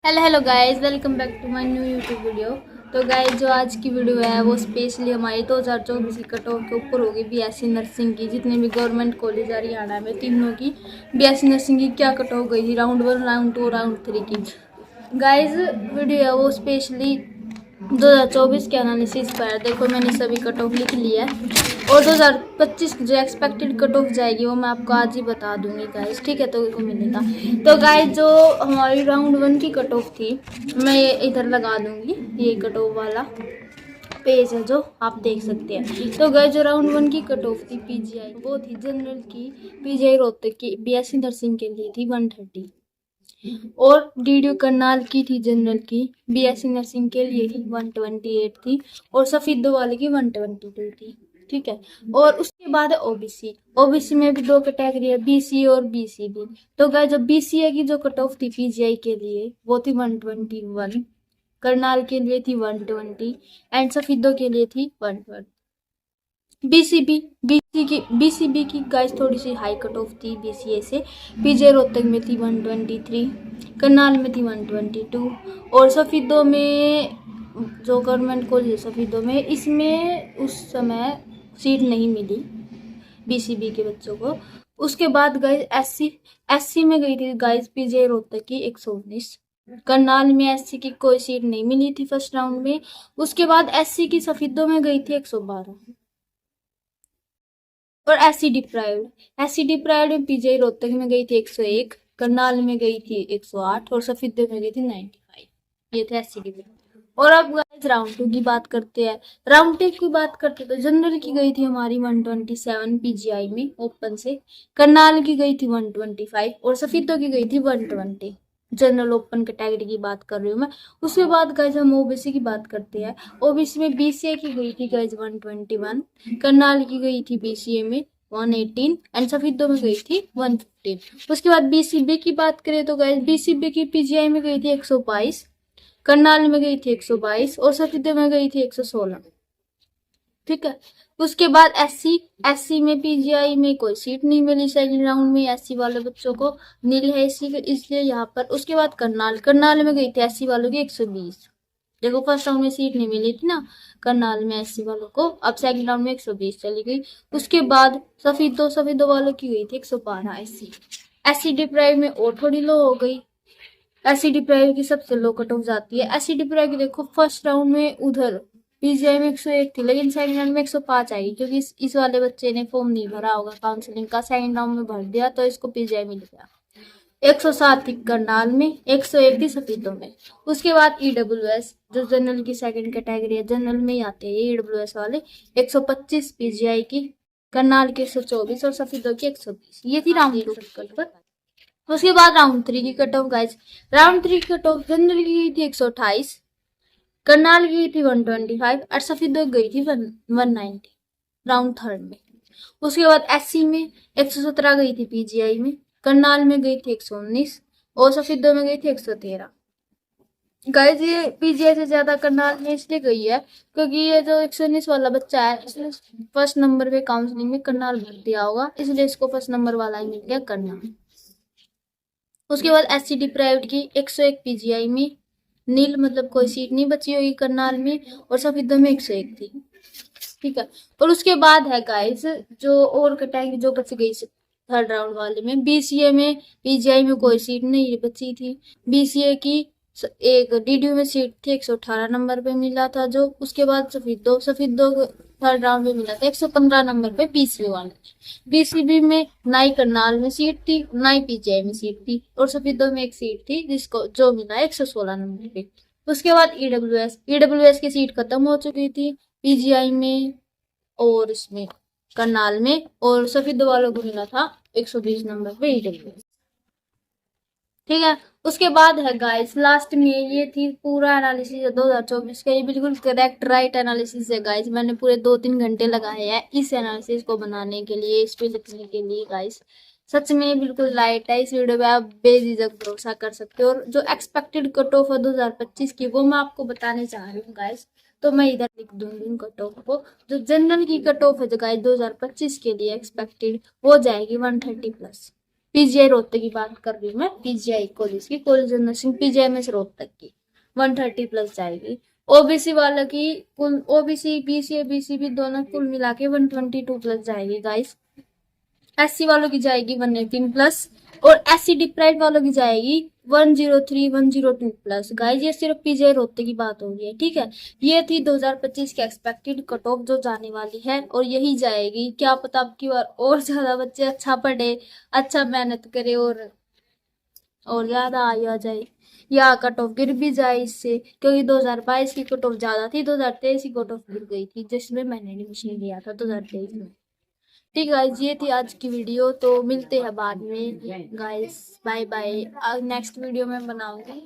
Hello hello guys, welcome back to my new YouTube video. तो guys, जो आज की वीडियो है वो स्पेशली हमारी 2024 की कट ऑफ के ऊपर होगी। बीएससी नर्सिंग की जितने भी गवर्नमेंट कॉलेज हरियाणा में तीनों की बीएससी नर्सिंग की क्या कट ऑफ गई थी, राउंड 1, राउंड 2, राउंड 3 की। गाइस, वीडियो है वो स्पेशली 2024 के एनालिसिस पर। देखो, मैंने सभी कट ऑफ लिख लिया है और 2025 की जो एक्सपेक्टेड कट ऑफ जाएगी वो मैं आपको आज ही बता दूंगी गाइस, ठीक है। तो मिलेगा। तो गाइस, जो हमारी राउंड 1 की कट ऑफ थी, मैं ये इधर लगा दूंगी। ये कट ऑफ वाला पेज है जो आप देख सकते हैं। तो गाइस, जो राउंड 1 की कट ऑफ थी पीजीआई, वो थी जनरल की। पीजीआई रोहतक की बीएससी नर्सिंग के लिए थी 130 और डीडीयू करनाल की थी जनरल की। बीएससी नर्सिंग के लिए थी 128 थी और सफीदो वाले की 122 थी, ठीक है। और उसके बाद है ओबीसी। ओबीसी में भी दो कैटेगरी है, बीसी और बीसीबी। तो गाइस, जो बीसीए की जो कट ऑफ थी पीजीआई के लिए वो थी 121, करनाल के लिए थी 120 एंड सफीदो के लिए थी 112। बीसीबी की गाइस थोड़ी सी हाई कट ऑफ थी बीसीए से। पीजे रोहतक में थी 123, करनाल में थी 122 और सफीदो में, जो गवर्नमेंट कॉलेज है सफीदो में, इसमें उस समय सीट नहीं मिली बीसीबी के बच्चों को। उसके बाद गाइस एससी में गई थी गाइस पीजे रोहतक की 119। करनाल में एससी की कोई सीट नहीं मिली थी फर्स्ट राउंड में। उसके बाद एससी की सफीदो में गई थी 112 और एससी डिप्राइव्ड में पीजीआई रोहतक में गई थी 101, करनाल में गई थी 108 और सफीदे में गई थी 95। ये थे एससी डिप्राइव्ड। और अब गाइस राउंड 2 की बात करते हैं। राउंड 2 की बात करते तो जनरल की गई थी हमारी 127 पीजीआई में ओपन से, करनाल की गई थी 125 और सफीदों की गई थी 120। जनरल ओपन कैटेगरी की बात कर रही हूँ मैं। उसके बाद गाइस हम ओबीसी की बात करते हैं। ओबीसी में बीसीए की गई थी गाइस 121, करनाल की गई थी बीसीए में 118 एंड सफीदों में गई थी 115। उसके बाद बीसीबी की बात करें तो गाइस बीसीबी की पीजीआई में गई थी 122, करनाल में गई थी 122 और सफीदों में गई थी 116, ठीक है। उसके बाद एससी में पीजीआई में कोई सीट नहीं मिली सेकंड राउंड में, एससी वाले बच्चों को नील है इसी इसलिए यहाँ पर। उसके बाद करनाल में गई थी एससी वालों की 120। देखो, फर्स्ट राउंड में सीट नहीं मिली थी ना करनाल में एससी वालों को, अब सेकंड राउंड में 120 चली गई। उसके बाद सफीदो वालों की गई थी 112 एससी डिप्राइव में और थोड़ी लो हो गई। एससी डिप्राइव की सबसे लो कट ऑफ जाती है। एससी डिप्राइव की देखो फर्स्ट राउंड में उधर पीजीआई में 101 थी लेकिन सेकंड राउंड में 105 आएगी क्योंकि इस वाले बच्चे ने फॉर्म नहीं भरा होगा काउंसलिंग का, सेकंड राउंड में भर दिया तो इसको पीजीआई मिल गया। 107 थी करनाल में, 101 थी सफीदों में। उसके बाद ईडब्ल्यूएस, जो जनरल की सेकंड कैटेगरी है, जनरल में ही आते हैं ये ईडब्ल्यूएस वाले, 125 पीजीआई की, करनाल की 124 और सफीदों की 120। ये थी राउंड 2 की कट। उसके बाद राउंड 3 की कट ऑफ गाइस। राउंड 3 की कट ऑफ जनरल की गई थी 128, करनाल की गई थी 125 और सफीदों गई थी 190 राउंड थर्ड में। उसके बाद एससी में 117 गई थी पीजीआई में, करनाल में गई थी 119 और सफीदों में गई थी 113। गाइस, ये पीजीआई से ज्यादा करनाल में इसलिए गई है क्योंकि ये जो 119 वाला बच्चा है इसने फर्स्ट नंबर पे काउंसलिंग में करनाल भर दिया होगा, इसलिए इसको फर्स्ट नंबर वाला ही मिल गया करनाल। उसके बाद एससी डिप्राइव्ड की 101 पीजीआई में, नील मतलब कोई सीट नहीं बची हुई करनाल में और सफीदों में 101 थी, ठीक है। और उसके बाद है गाइस जो और कैटेगरी जो बच गई थर्ड राउंड वाले में, बीसीए में पीजीआई में कोई सीट नहीं बची थी। बीसीए की एक डीडीयू में सीट थी, 118 नंबर पे मिला था जो। उसके बाद सफीदो थर्ड राउंड में मिला था 115 नंबर पे बीसीए वाले। बीसीबी में नाई करनाल में सीट थी, नाई पीजीआई में सीट थी और सफीदो में एक सीट थी जिसको जो मिला 116 नंबर पे। उसके बाद ईडब्ल्यूएस की सीट खत्म हो चुकी थी पीजीआई में और इसमें करनाल में, और सफीदो वालों को मिला था 120 नंबर पे ईडब्ल्यूएस, ठीक है। उसके बाद है गाइस लास्ट में, ये थी पूरा एनालिसिस 2024 का। ये बिल्कुल करेक्ट राइट एनालिसिस है गाइस। मैंने पूरे 2-3 घंटे लगाए हैं इस एनालिसिस को बनाने के लिए, इस पे लिखने के लिए गाइस। सच में बिल्कुल राइट है। इस वीडियो पे आप बेझिझक भरोसा कर सकते हो। और जो एक्सपेक्टेड कट ऑफ है 2025 की वो मैं आपको बताने चाह रही हूँ गाइस, तो मैं इधर लिख दूंगी कट ऑफ को। जो जनरल की कट ऑफ है जो गाइस 2025 के लिए एक्सपेक्टेड, वो जाएगी 130 प्लस। पीजीआई रोहतक की बात कर रही हूँ मैं, पीजीआई कॉलेज की, college of nursing PGIMS Rohtak की 130 प्लस जाएगी। ओबीसी वालों की कुल, ओबीसी बीसीए बीसीबी दोनों कुल मिला के 122 प्लस जाएगी गाइस। एससी वालों की जाएगी 118 प्लस, और एससी डिप्राइव वालों की जाएगी 103 102 प्लस। गाइस ये सिर्फ पीजीआई रोहतक की बात हो रही है, ठीक है। ये थी 2025 की एक्सपेक्टेड कट ऑफ जो जाने वाली है, और यही जाएगी। क्या पता अब की बार और ज्यादा बच्चे अच्छा पढ़े, अच्छा मेहनत करे, और ज्यादा आयु आ जाए, या कट ऑफ गिर भी जाए इससे, क्योंकि 2022 की कट ऑफ ज्यादा थी, 2023 की कट ऑफ गिर गई थी, जिसमें मैंने एडमिशन लिया था 2023 में। ठीक है गाइस, ये थी आज की वीडियो, तो मिलते हैं बाद में guys, bye bye. Next video में बनाऊंगी।